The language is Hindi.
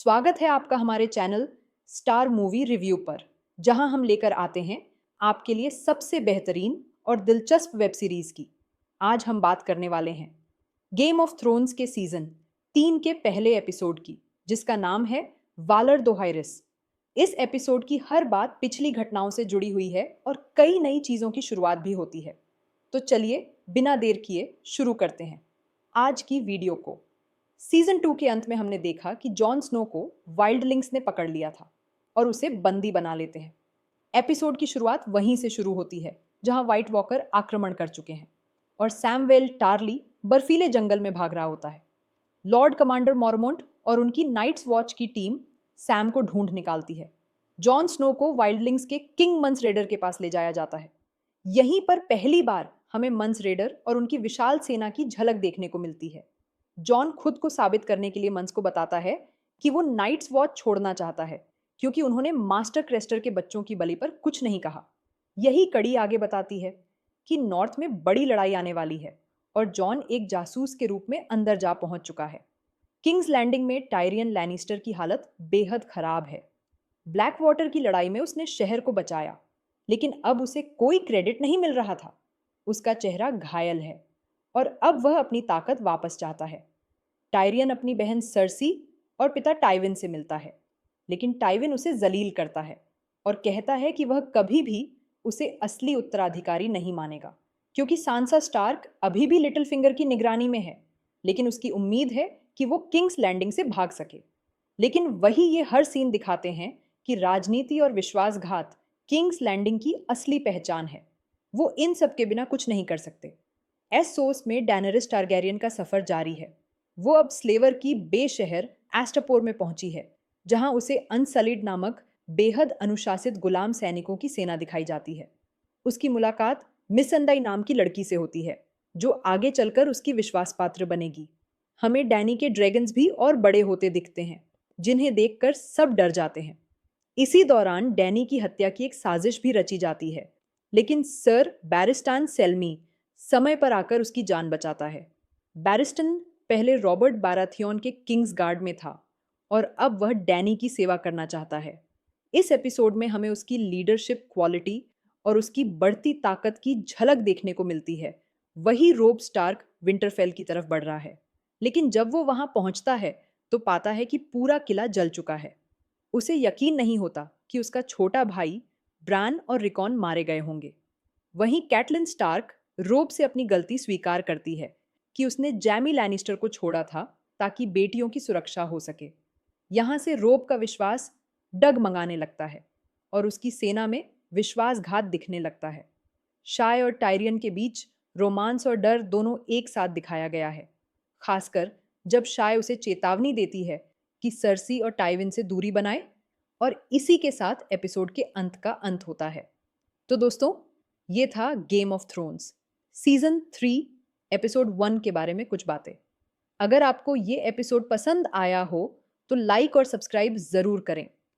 स्वागत है आपका हमारे चैनल स्टार मूवी रिव्यू पर, जहां हम लेकर आते हैं आपके लिए सबसे बेहतरीन और दिलचस्प वेब सीरीज की। आज हम बात करने वाले हैं गेम ऑफ थ्रोन्स के सीजन 3 के पहले एपिसोड की, जिसका नाम है वालर दोहाइरिस। इस एपिसोड की हर बात पिछली घटनाओं से जुड़ी हुई है और कई नई चीजों की शुरुआत भी होती है। तो चलिए बिना देर किए शुरू करते हैं आज की वीडियो को। सीजन 2 के अंत में हमने देखा कि जॉन स्नो को वाइल्डलिंग्स ने पकड़ लिया था और उसे बंदी बना लेते हैं। एपिसोड की शुरुआत वहीं से शुरू होती है जहां व्हाइट वॉकर आक्रमण कर चुके हैं और सैमवेल टारली बर्फीले जंगल में भाग रहा होता है। लॉर्ड कमांडर मॉरमोंट और उनकी नाइट्स वॉच की टीम सैम को ढूंढ निकालती है। जॉन स्नो को वाइल्डलिंग्स के किंग मंस रेडर के पास ले जाया जाता है। यहीं पर पहली बार हमें मंस रेडर और उनकी विशाल सेना की झलक देखने को मिलती है। जॉन खुद को साबित करने के लिए मंस को बताता है कि वो नाइट्स वॉच छोड़ना चाहता है, क्योंकि उन्होंने मास्टर क्रेस्टर के बच्चों की बलि पर कुछ नहीं कहा। यही कड़ी आगे बताती है कि नॉर्थ में बड़ी लड़ाई आने वाली है और जॉन एक जासूस के रूप में अंदर जा पहुंच चुका है। किंग्स लैंडिंग में टायरियन लैनिस्टर की हालत बेहद खराब है। ब्लैक वाटर की लड़ाई में उसने शहर को बचाया, लेकिन अब उसे कोई क्रेडिट नहीं मिल रहा था। उसका चेहरा घायल है और अब वह अपनी ताकत वापस चाहता है। टायरियन अपनी बहन सर्सी और पिता टाइविन से मिलता है, लेकिन टाइविन उसे जलील करता है और कहता है कि वह कभी भी उसे असली उत्तराधिकारी नहीं मानेगा, क्योंकि सांसा स्टार्क अभी भी लिटिल फिंगर की निगरानी में है, लेकिन उसकी उम्मीद है कि वो किंग्स लैंडिंग से भाग सके। लेकिन वही ये हर सीन दिखाते हैं कि राजनीति और विश्वासघात किंग्स लैंडिंग की असली पहचान है। वो इन सब के बिना कुछ नहीं कर सकते। एस सोर्स में डैनरिस टारगैरियन का सफर जारी है। वो अब स्लेवर की बे शहर एस्टापोर में पहुंची है, जहां उसे अनसलिड नामक बेहद अनुशासित गुलाम सैनिकों की सेना दिखाई जाती है। उसकी मुलाकात मिसंदाई नाम की लड़की से होती है, जो आगे चलकर उसकी विश्वास पात्र बनेगी। हमें डैनी के ड्रैगन्स भी और बड़े होते दिखते हैं, जिन्हें देखकर सब डर जाते हैं। इसी दौरान डैनी की हत्या की एक साजिश भी रची जाती है, लेकिन सर बैरिस्टान सेल्मी समय पर आकर उसकी जान बचाता है। बैरिस्टन पहले रॉबर्ट बाराथियन के किंग्स गार्ड में था और अब वह डैनी की सेवा करना चाहता है। इस एपिसोड में हमें उसकी लीडरशिप क्वालिटी और उसकी बढ़ती ताकत की झलक देखने को मिलती है। वही रोब स्टार्क विंटरफेल की तरफ बढ़ रहा है, लेकिन जब वो वहां पहुंचता है तो पाता है कि पूरा किला जल चुका है। उसे यकीन नहीं होता कि उसका छोटा भाई ब्रान और रिकॉन मारे गए होंगे। वहीं कैटलिन स्टार्क रोब से अपनी गलती स्वीकार करती है कि उसने जैमी लैनिस्टर को छोड़ा था ताकि बेटियों की सुरक्षा हो सके। यहाँ से रोब का विश्वास डगमगाने लगता है और उसकी सेना में विश्वासघात दिखने लगता है। शाय और टायरियन के बीच रोमांस और डर दोनों एक साथ दिखाया गया है, खासकर जब शाय उसे चेतावनी देती है कि सर्सी और टाइविन से दूरी बनाए। और इसी के साथ एपिसोड के अंत का अंत होता है। तो दोस्तों, ये था game of thrones season 3 episode 1 के बारे में कुछ बातें। अगर आपको ये एपिसोड पसंद आया हो तो लाइक और सब्सक्राइब जरूर करें।